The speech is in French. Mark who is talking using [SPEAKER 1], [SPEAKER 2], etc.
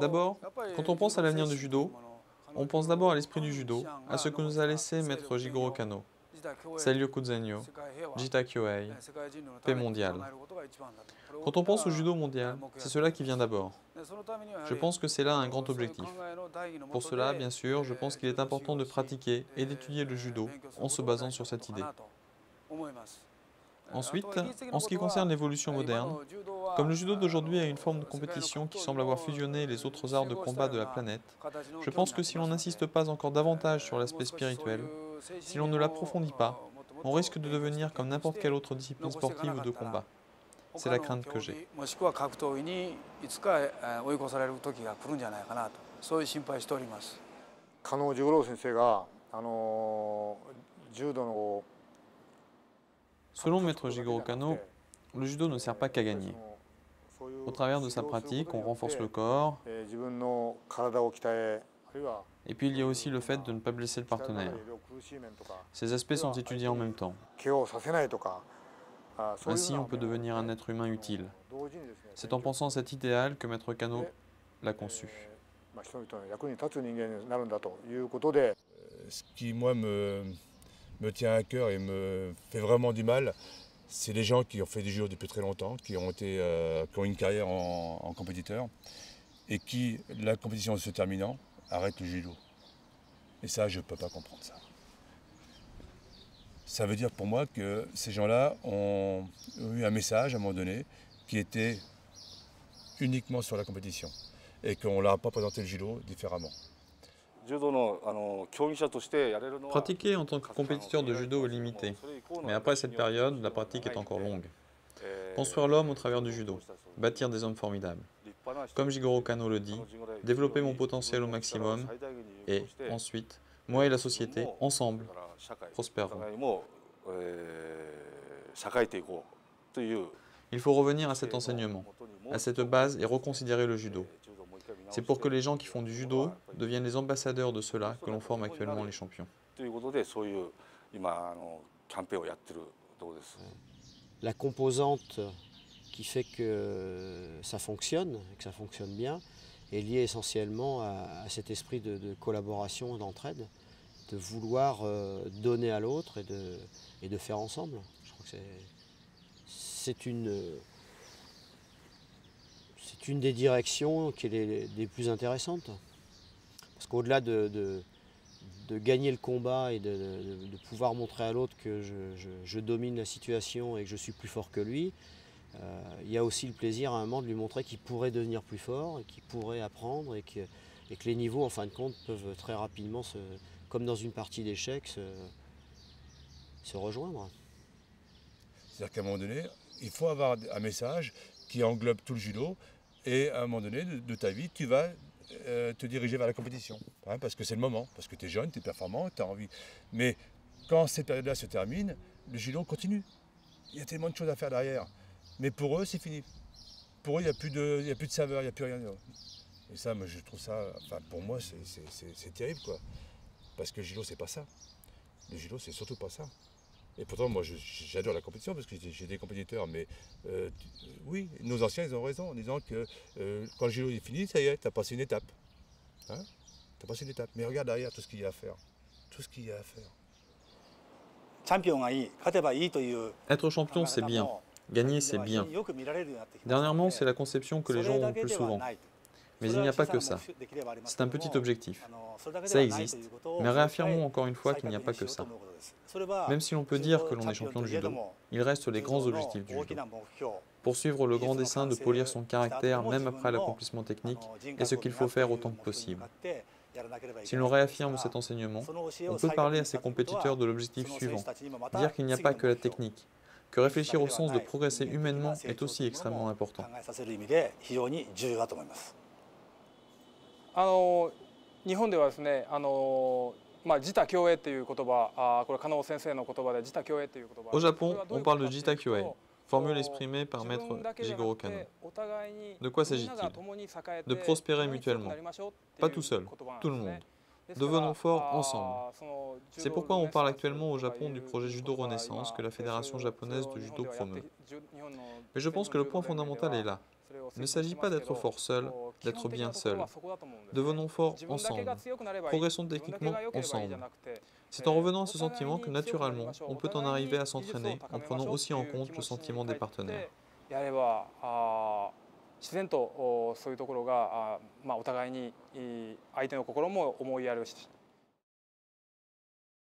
[SPEAKER 1] D'abord, quand on pense à l'avenir du judo, on pense d'abord à l'esprit du judo, à ce que nous a laissé maître Jigoro Kano, Seiryoku Zenyo, Jita Kyohei, paix mondiale. Quand on pense au judo mondial, c'est cela qui vient d'abord. Je pense que c'est là un grand objectif. Pour cela, bien sûr, je pense qu'il est important de pratiquer et d'étudier le judo en se basant sur cette idée. Ensuite, en ce qui concerne l'évolution moderne, comme le judo d'aujourd'hui a une forme de compétition qui semble avoir fusionné les autres arts de combat de la planète, je pense que si l'on n'insiste pas encore davantage sur l'aspect spirituel, si l'on ne l'approfondit pas, on risque de devenir comme n'importe quelle autre discipline sportive ou de combat. C'est la crainte que j'ai.
[SPEAKER 2] 加納十郎先生が柔道の
[SPEAKER 1] Selon maître Jigoro Kano, le judo ne sert pas qu'à gagner. Au travers de sa pratique, on renforce le corps,
[SPEAKER 2] 自分の体を鍛え、あるいは
[SPEAKER 1] et puis il y a aussi le fait de ne pas blesser le partenaire. Ces aspects sont étudiés en même temps.
[SPEAKER 2] 怪我をさせないとか、そういう
[SPEAKER 1] Ainsi,
[SPEAKER 2] よう
[SPEAKER 1] on
[SPEAKER 2] な
[SPEAKER 1] peut devenir un être humain utile.
[SPEAKER 2] 同時にですね、
[SPEAKER 1] C'est en pensant à cet idéal que maître Kano l'a conçu.
[SPEAKER 2] 人々の役に立つ人間になるんだということで、
[SPEAKER 3] Ce qui, moi, me tient à cœur et me fait vraiment du mal, c'est les gens qui ont fait du judo depuis très longtemps, qui ont une carrière en compétiteur, et qui, la compétition se terminant, arrêtent le judo. Et ça, je ne peux pas comprendre ça. Ça veut dire pour moi que ces gens-là ont eu un message à un moment donné qui était uniquement sur la compétition, et qu'on ne leur a pas présenté le judo différemment.
[SPEAKER 1] Pratiquer en tant que compétiteur de judo est limité, mais après cette période, la pratique est encore longue. Construire l'homme au travers du judo, bâtir des hommes formidables. Comme Jigoro Kano le dit, développer mon potentiel au maximum et, ensuite, moi et la société, ensemble, prospérerons. Il faut revenir à cet enseignement, à cette base et reconsidérer le judo. C'est pour que les gens qui font du judo deviennent les ambassadeurs de cela que l'on forme actuellement les champions.
[SPEAKER 4] La composante qui fait que ça fonctionne, et que ça fonctionne bien, est liée essentiellement à cet esprit de collaboration et d'entraide, de vouloir donner à l'autre et de faire ensemble. Je crois que c'est une des directions qui est les plus intéressantes. Parce qu'au-delà de gagner le combat et de pouvoir montrer à l'autre que je domine la situation et que je suis plus fort que lui, il y a aussi le plaisir à un moment de lui montrer qu'il pourrait devenir plus fort et qu'il pourrait apprendre et que les niveaux en fin de compte peuvent très rapidement, comme dans une partie d'échecs, se rejoindre.
[SPEAKER 3] C'est-à-dire qu'à un moment donné, il faut avoir un message qui englobe tout le judo et à un moment donné de ta vie, tu vas te diriger vers la compétition. Hein, parce que c'est le moment, parce que tu es jeune, tu es performant, tu as envie. Mais quand cette période-là se termine, le judo continue. Il y a tellement de choses à faire derrière. Mais pour eux, c'est fini. Pour eux, il n'y a plus de saveur, il n'y a plus rien. Et ça, moi, je trouve ça, enfin, pour moi, c'est terrible, quoi. Parce que le judo, c'est pas ça. Le judo, c'est surtout pas ça. Et pourtant, moi, j'adore la compétition parce que j'ai des compétiteurs. Mais oui, nos anciens, ils ont raison en disant que quand le judo est fini, ça y est, tu as passé une étape. Hein, tu as passé une étape. Mais regarde derrière tout ce qu'il y a à faire. Tout ce qu'il y a à faire.
[SPEAKER 1] Être champion, c'est bien. Gagner, c'est bien. Dernièrement, c'est la conception que les gens ont le plus souvent. Mais il n'y a pas que ça. C'est un petit objectif. Ça existe, mais réaffirmons encore une fois qu'il n'y a pas que ça. Même si l'on peut dire que l'on est champion de judo, il reste les grands objectifs du judo. Poursuivre le grand dessein de polir son caractère même après l'accomplissement technique est ce qu'il faut faire autant que possible. Si l'on réaffirme cet enseignement, on peut parler à ses compétiteurs de l'objectif suivant, dire qu'il n'y a pas que la technique, que réfléchir au sens de progresser humainement est aussi extrêmement important.
[SPEAKER 5] 日本ではですね、自他共栄っていう言葉、これ加納先生の言葉で自他共栄っていう言葉。
[SPEAKER 1] Au Japon, on parle de Jita Kyohei, formule exprimée par maître Jigoro Kano. De quoi s'agit-il? De prospérer mutuellement. Pas tout seul, tout le monde. Devenons forts ensemble. C'est pourquoi on parle actuellement au Japon du projet Judo Renaissance que la Fédération japonaise de judo promeut. Mais je pense que le point fondamental est là. Il ne s'agit pas d'être fort seul, d'être bien seul. Devenons forts ensemble. Progressons techniquement ensemble. C'est en revenant à ce sentiment que naturellement, on peut en arriver à s'entraîner en prenant aussi en compte le sentiment des partenaires.
[SPEAKER 5] 自然とそういうところがお互いに相手の心も思いやるし